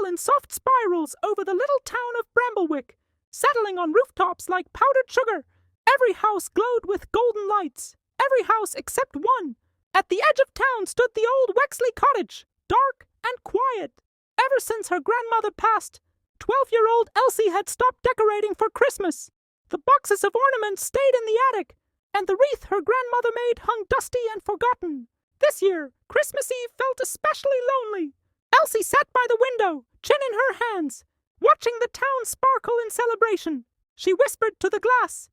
in soft spirals over the little town of Bramblewick, settling on rooftops like powdered sugar. Every house glowed with golden lights, every house except one. At the edge of town stood the old Wexley cottage, dark and quiet. Ever since her grandmother passed, 12-year-old Elsie had stopped decorating for Christmas. The boxes of ornaments stayed in the attic, and the wreath her grandmother made hung dusty and forgotten. This year, Christmas Eve felt especially lonely. Elsie sat by the window, chin in her hands, watching the town sparkle in celebration. She whispered to the glass,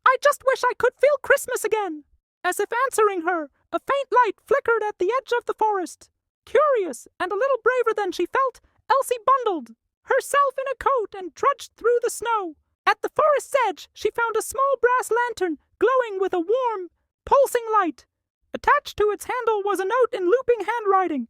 "I just wish I could feel Christmas again." As if answering her, a faint light flickered at the edge of the forest. Curious and a little braver than she felt, Elsie bundled herself in a coat and trudged through the snow. At the forest's edge, she found a small brass lantern glowing with a warm, pulsing light. Attached to its handle was a note in looping handwriting.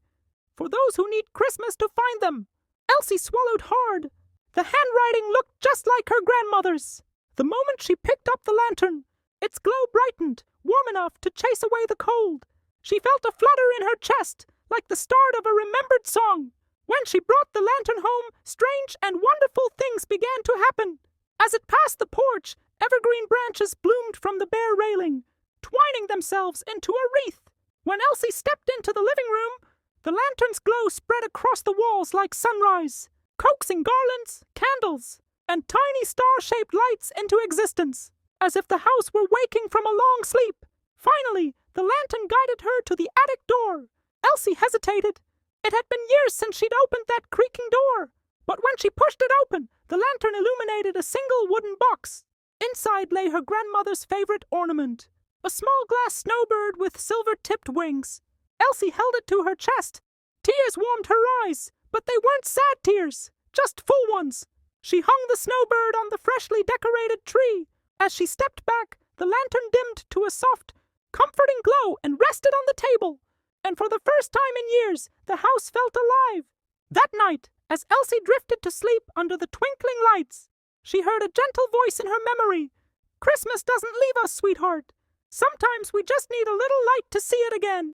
"For those who need Christmas to find them." Elsie swallowed hard. The handwriting looked just like her grandmother's. The moment she picked up the lantern, its glow brightened, warm enough to chase away the cold. She felt a flutter in her chest, like the start of a remembered song. When she brought the lantern home, strange and wonderful things began to happen. As it passed the porch, evergreen branches bloomed from the bare railing, twining themselves into a wreath. When Elsie stepped into the living room, the lantern's glow spread across the walls like sunrise, coaxing garlands, candles, and tiny star-shaped lights into existence, as if the house were waking from a long sleep. Finally, the lantern guided her to the attic door. Elsie hesitated. It had been years since she'd opened that creaking door. But when she pushed it open, the lantern illuminated a single wooden box. Inside lay her grandmother's favorite ornament, a small glass snowbird with silver-tipped wings. Elsie held it to her chest. Tears warmed her eyes, but they weren't sad tears, just full ones. She hung the snowbird on the freshly decorated tree. As she stepped back, the lantern dimmed to a soft, comforting glow and rested on the table. And for the first time in years, the house felt alive. That night, as Elsie drifted to sleep under the twinkling lights, she heard a gentle voice in her memory. "Christmas doesn't leave us, sweetheart. Sometimes we just need a little light to see it again."